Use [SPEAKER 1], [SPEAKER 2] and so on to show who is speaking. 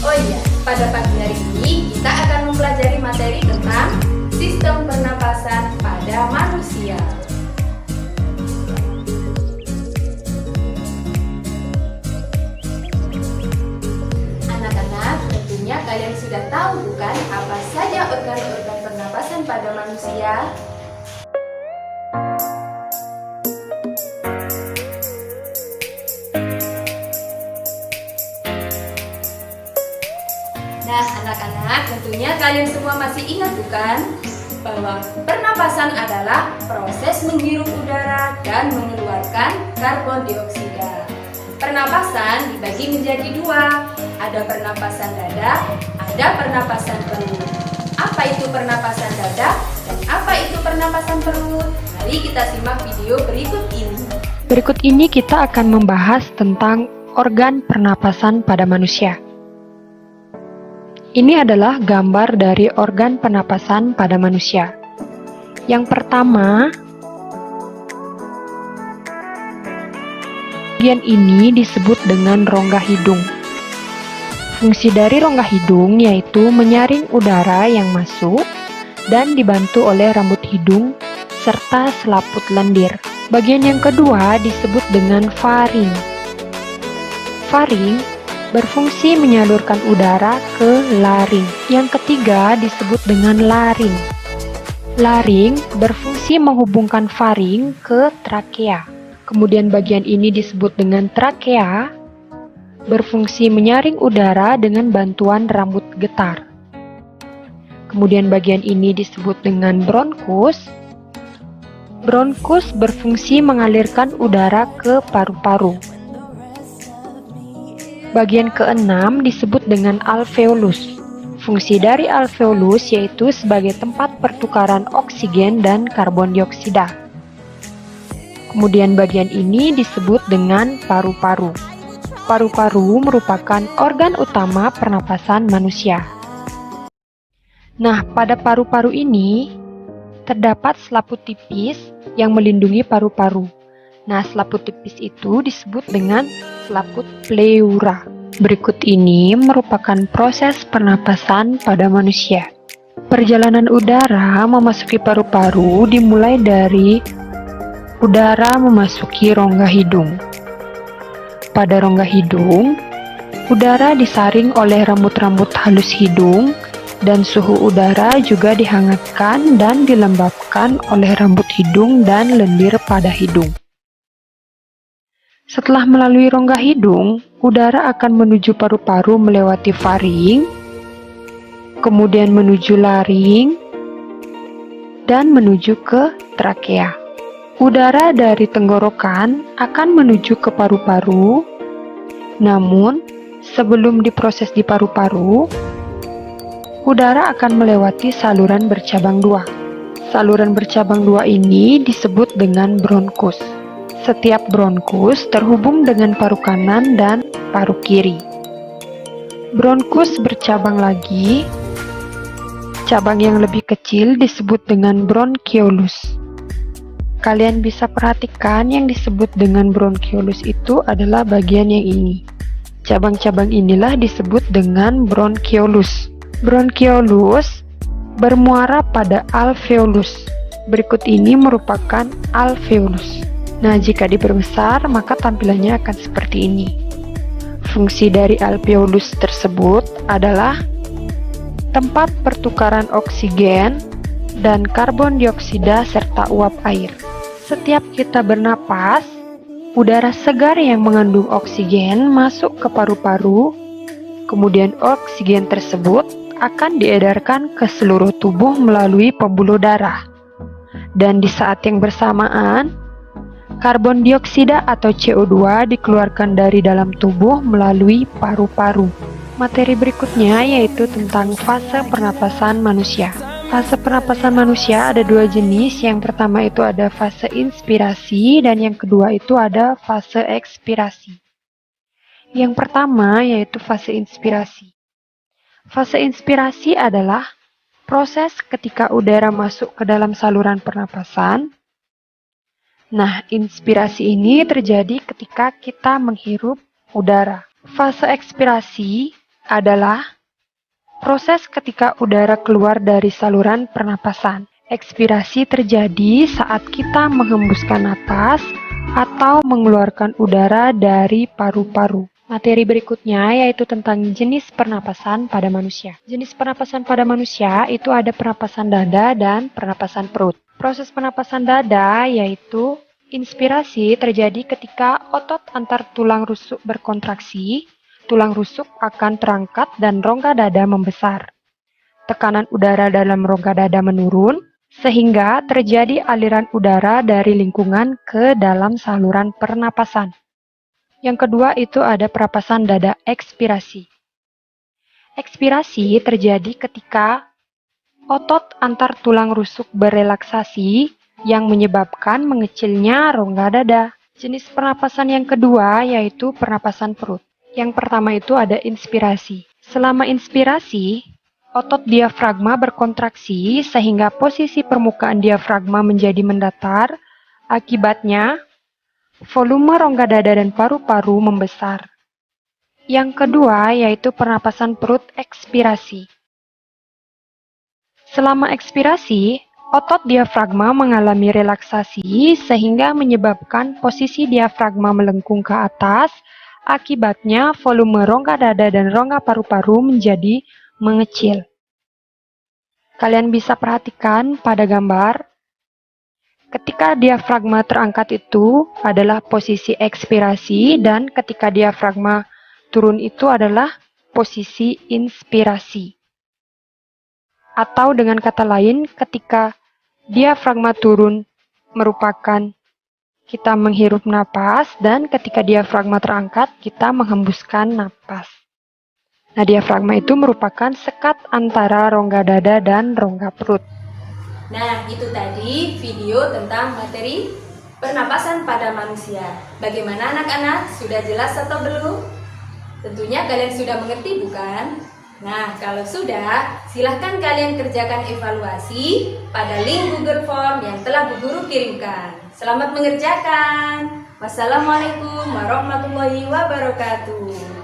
[SPEAKER 1] Oh iya, pada pagi hari ini kita akan mempelajari materi tentang sistem pernapasan pada manusia. Anak-anak, tentunya kalian sudah tahu bukan apa saja organ-organ pernapasan pada manusia? Nah, anak-anak, tentunya kalian semua masih ingat bukan bahwa pernapasan adalah proses menghirup udara dan mengeluarkan karbon dioksida. Pernapasan dibagi menjadi dua, ada pernapasan dada, ada pernapasan perut. Apa itu pernapasan dada dan apa itu pernapasan perut? Mari kita simak video berikut ini.
[SPEAKER 2] Berikut ini kita akan membahas tentang organ pernapasan pada manusia. Ini adalah gambar dari organ pernapasan pada manusia. Yang pertama, bagian ini disebut dengan rongga hidung. Fungsi dari rongga hidung yaitu menyaring udara yang masuk dan dibantu oleh rambut hidung serta selaput lendir. Bagian yang kedua disebut dengan faring. Faring berfungsi menyalurkan udara ke laring. Yang ketiga disebut dengan laring. Laring berfungsi menghubungkan faring ke trakea. Kemudian bagian ini disebut dengan trakea, berfungsi menyaring udara dengan bantuan rambut getar. Kemudian bagian ini disebut dengan bronkus. Bronkus berfungsi mengalirkan udara ke paru-paru. Bagian keenam disebut dengan alveolus. Fungsi dari alveolus yaitu sebagai tempat pertukaran oksigen dan karbon dioksida. Kemudian bagian ini disebut dengan paru-paru. Paru-paru merupakan organ utama pernapasan manusia. Nah, pada paru-paru ini terdapat selaput tipis yang melindungi paru-paru. Nah, selaput tipis itu disebut dengan selaput pleura. Berikut ini merupakan proses pernapasan pada manusia. Perjalanan udara memasuki paru-paru dimulai dari udara memasuki rongga hidung. Pada rongga hidung, udara disaring oleh rambut-rambut halus hidung dan suhu udara juga dihangatkan dan dilembabkan oleh rambut hidung dan lendir pada hidung. Setelah melalui rongga hidung, udara akan menuju paru-paru melewati faring, kemudian menuju laring, dan menuju ke trakea. Udara dari tenggorokan akan menuju ke paru-paru, namun sebelum diproses di paru-paru, udara akan melewati saluran bercabang dua. Saluran bercabang dua ini disebut dengan bronkus. Setiap bronkus terhubung dengan paru kanan dan paru kiri. Bronkus bercabang lagi. Cabang yang lebih kecil disebut dengan bronkiolus. Kalian bisa perhatikan yang disebut dengan bronkiolus itu adalah bagian yang ini. Cabang-cabang inilah disebut dengan bronkiolus. Bronkiolus bermuara pada alveolus. Berikut ini merupakan alveolus. Nah, jika diperbesar, maka tampilannya akan seperti ini. Fungsi dari alveolus tersebut adalah tempat pertukaran oksigen dan karbon dioksida serta uap air. Setiap kita bernapas, udara segar yang mengandung oksigen masuk ke paru-paru, kemudian oksigen tersebut akan diedarkan ke seluruh tubuh melalui pembuluh darah. Dan di saat yang bersamaan, karbon dioksida atau CO2 dikeluarkan dari dalam tubuh melalui paru-paru. Materi berikutnya yaitu tentang fase pernapasan manusia. Fase pernapasan manusia ada dua jenis. Yang pertama itu ada fase inspirasi dan yang kedua itu ada fase ekspirasi. Yang pertama yaitu fase inspirasi. Fase inspirasi adalah proses ketika udara masuk ke dalam saluran pernapasan. Nah, inspirasi ini terjadi ketika kita menghirup udara. Fase ekspirasi adalah proses ketika udara keluar dari saluran pernapasan. Ekspirasi terjadi saat kita menghembuskan napas atau mengeluarkan udara dari paru-paru. Materi berikutnya yaitu tentang jenis pernapasan pada manusia. Jenis pernapasan pada manusia itu ada pernapasan dada dan pernapasan perut. Proses pernapasan dada yaitu inspirasi terjadi ketika otot antar tulang rusuk berkontraksi, tulang rusuk akan terangkat dan rongga dada membesar. Tekanan udara dalam rongga dada menurun, sehingga terjadi aliran udara dari lingkungan ke dalam saluran pernapasan. Yang kedua itu ada pernapasan dada ekspirasi. Ekspirasi terjadi ketika otot antar tulang rusuk berelaksasi yang menyebabkan mengecilnya rongga dada. Jenis pernapasan yang kedua yaitu pernapasan perut. Yang pertama itu ada inspirasi. Selama inspirasi, otot diafragma berkontraksi sehingga posisi permukaan diafragma menjadi mendatar. Akibatnya, volume rongga dada dan paru-paru membesar. Yang kedua yaitu pernapasan perut ekspirasi. Selama ekspirasi, otot diafragma mengalami relaksasi sehingga menyebabkan posisi diafragma melengkung ke atas. Akibatnya volume rongga dada dan rongga paru-paru menjadi mengecil. Kalian bisa perhatikan pada gambar. Ketika diafragma terangkat itu adalah posisi ekspirasi dan ketika diafragma turun itu adalah posisi inspirasi. Atau dengan kata lain, ketika diafragma turun merupakan kita menghirup napas dan ketika diafragma terangkat kita menghembuskan napas. Nah, diafragma itu merupakan sekat antara rongga dada dan rongga perut.
[SPEAKER 1] Nah, itu tadi video tentang materi pernapasan pada manusia. Bagaimana anak-anak? Sudah jelas atau belum? Tentunya kalian sudah mengerti, bukan? Nah, kalau sudah, silahkan kalian kerjakan evaluasi pada link Google Form yang telah Bu Guru kirimkan. Selamat mengerjakan. Wassalamualaikum warahmatullahi wabarakatuh.